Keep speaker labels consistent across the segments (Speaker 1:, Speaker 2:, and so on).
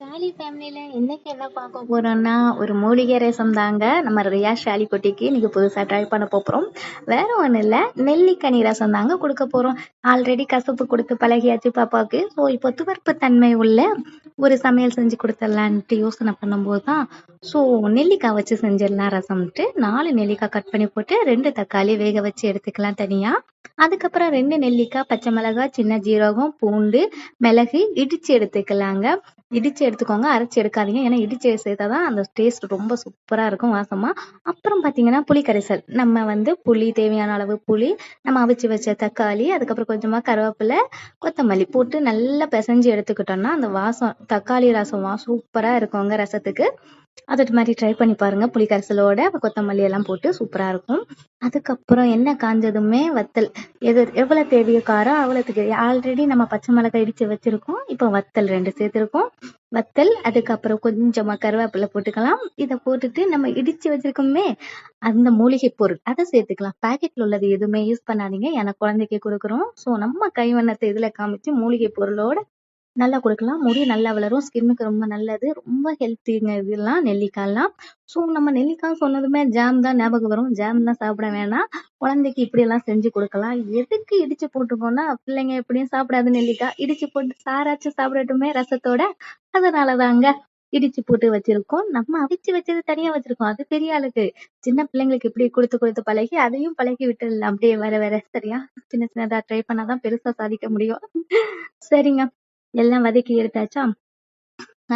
Speaker 1: ஷாலி ஃபேமிலியில இன்னைக்கு என்ன பார்க்க போறோம்னா ஒரு மூலிகை ரசம் தாங்க. நம்ம ரியா ஷாலி குட்டிக்கு இன்னைக்கு புதுசா ட்ரை பண்ண போறோம். வேற ஒண்ணும் இல்ல, நெல்லிக்கனி ரசம் தாங்க கொடுக்க போறோம். ஆல்ரெடி கசப்பு கொடுத்து பழகியாச்சு பாப்பாவுக்கு. ஸோ இப்போ துவர்ப்பு தன்மை உள்ள ஒரு சமையல் செஞ்சு கொடுத்துடலான்ட்டு யோசனை பண்ணும்போது தான் ஸோ நெல்லிக்காய் வச்சு செஞ்சிடலாம் ரசம்ட்டு 4 நெல்லிக்காய் கட் பண்ணி போட்டு 2 தக்காளி வேக வச்சு எடுத்துக்கலாம் தனியா. அதுக்கப்புறம் 2 நெல்லிக்காய், பச்சை மிளகாய், சின்ன ஜீரகம், பூண்டு, மிளகு இடிச்சு எடுத்துக்கலாங்க. இடிச்சு எடுத்துக்கோங்க, அரைச்சு எடுக்காதீங்க. ஏன்னா இடிச்சு சேர்த்தாதான் அந்த டேஸ்ட் ரொம்ப சூப்பரா இருக்கும், வாசமா. அப்புறம் பாத்தீங்கன்னா புளி கரைசல். நம்ம புளி தேவையான அளவு புளி, நம்ம அவிச்சு வச்ச தக்காளி, அதுக்கப்புறம் கொஞ்சமா கருவேப்பிலை, கொத்தமல்லி போட்டு நல்லா பிசைஞ்சு எடுத்துக்கிட்டோம்னா அந்த வாசம் தக்காளி ரசம் சூப்பரா இருக்குங்க ரசத்துக்கு. அது மாதிரி ட்ரை பண்ணி பாருங்க. புளி கரைசலோட கொத்தமல்லி எல்லாம் போட்டு சூப்பரா இருக்கும். அதுக்கப்புறம் எண்ணெய் காஞ்சதுமே வத்தல், எவ்வளவு தேவையோ காரம் அவ்வளவுக்கு. ஆல்ரெடி நம்ம பச்சை மிளகாய் இடிச்சு வச்சிருக்கோம். இப்போ வத்தல் 2 சேர்த்திருக்கோம். வத்தல், அதுக்கப்புறம் கொஞ்சமா கருவேப்பிலை போட்டுக்கலாம். இதை போட்டுட்டு நம்ம இடிச்சு வச்சிருக்கோமே அந்த மூலிகை பொருள் அதை சேர்த்துக்கலாம். பாக்கெட்ல உள்ளது எதுவுமே யூஸ் பண்ணாதீங்க, ஏன்னா குழந்தைக்கு கொடுக்குறோம். ஸோ நம்ம கைவண்ணத்தை இதுல காமிச்சு மூலிகை பொருளோட நல்லா கொடுக்கலாம். முடி நல்லா வளரும், ஸ்கின்னுக்கு ரொம்ப நல்லது, ரொம்ப ஹெல்த்திங்க இதெல்லாம் நெல்லிக்காய்லாம். ஸோ நம்ம நெல்லிக்காய் சொன்னதுமே ஜாம் தான் ஞாபகம் வரும். ஜாம் தான் சாப்பிட வேணாம், குழந்தைக்கு இப்படி எல்லாம் செஞ்சு கொடுக்கலாம். எதுக்கு இடிச்சு போட்டுக்கோன்னா பிள்ளைங்க எப்படியும் சாப்பிடாது நெல்லிக்காய், இடிச்சு போட்டு சாராச்சும் சாப்பிடட்டுமே ரசத்தோட. அதனாலதாங்க இடிச்சு போட்டு வச்சிருக்கோம். நம்ம அவிச்சு வச்சது தனியா வச்சிருக்கோம், அது பெரிய ஆளுக்கு. சின்ன பிள்ளைங்களுக்கு இப்படி கொடுத்து கொடுத்து பழகி அதையும் பழகி விட்டுடலாம் அப்படியே வேற வேற. சரியா, சின்ன சின்னதா ட்ரை பண்ணாதான் பெருசா சாதிக்க முடியும். சரிங்க, எல்லாம் வதக்கி எடுத்தாச்சா.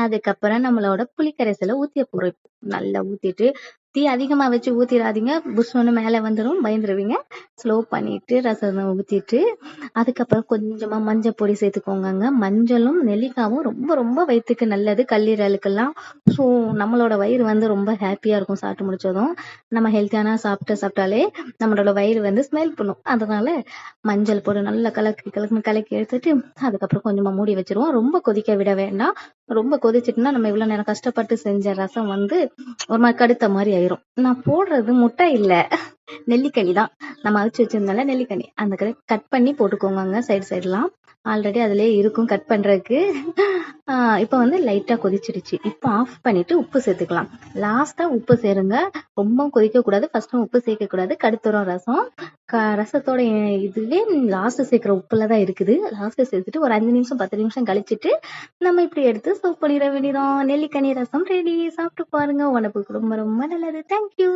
Speaker 1: அதுக்கப்புறம் நம்மளோட புளிக்கரைசலை ஊத்திய போறோம். நல்லா ஊத்திட்டு தீ அதிகமா வச்சு ஊத்திடாதீங்க, புஷ்ஷுன்னு மேல வந்துடும், பயந்துருவீங்க. ஸ்லோ பண்ணிட்டு ரசம் ஊத்திட்டு அதுக்கப்புறம் கொஞ்சமா மஞ்சள் பொடி சேர்த்துக்கோங்க. மஞ்சளும் நெல்லிக்காவும் ரொம்ப ரொம்ப வயிற்றுக்கு நல்லது, கல்லீரலுக்கெல்லாம். ஸோ நம்மளோட வயிறு ரொம்ப ஹாப்பியா இருக்கும் சாப்பிட்டு முடிச்சதும். நம்ம ஹெல்த்தியான சாப்பிட்டாலே நம்மளோட வயிறு ஸ்மெல் பண்ணும். அதனால மஞ்சள் போட்டு நல்லா கலக்கி எடுத்துட்டு அதுக்கப்புறம் கொஞ்சமா மூடி வச்சிருவோம். ரொம்ப கொதிக்க விட வேண்டாம். ரொம்ப கொதிச்சுட்டுனா நம்ம இவ்வளவு நேரம் கஷ்டப்பட்டு செஞ்ச ரசம் ஒரு மாதிரி கடுத்த மாதிரி ஆயிரும். நான் போடுறது முட்டை இல்ல, நெல்லிக்கனி தான். நம்ம அவிச்சு வச்சிருந்தோம்ல நெல்லிக்கனி, அந்த கட் பண்ணி போட்டுக்கோங்க சைடுலாம். ஆல்ரெடி அதுலயே இருக்கும் கட் பண்றதுக்கு. இப்ப லைட்டா கொதிச்சிடுச்சு. இப்போ ஆஃப் பண்ணிட்டு உப்பு சேர்த்துக்கலாம். லாஸ்டா உப்பு சேருங்க, ரொம்ப கொதிக்க கூடாது, ஃபர்ஸ்டும் உப்பு சேர்க்க கூடாது, கடுத்துரும் ரசம். ரசத்தோட இதுவே லாஸ்ட் சேர்க்கிற உப்புலதான் இருக்குது. லாஸ்ட் சேர்த்துட்டு ஒரு 5 நிமிஷம் 10 நிமிஷம் கழிச்சிட்டு நம்ம இப்படி எடுத்து சர்வ் பண்ணிட வேண்டியதான். நெல்லிக்கனி ரசம் ரெடி. சாப்பிட்டு பாருங்க, உடம்புக்கு ரொம்ப ரொம்ப நல்லது. தேங்க்யூ.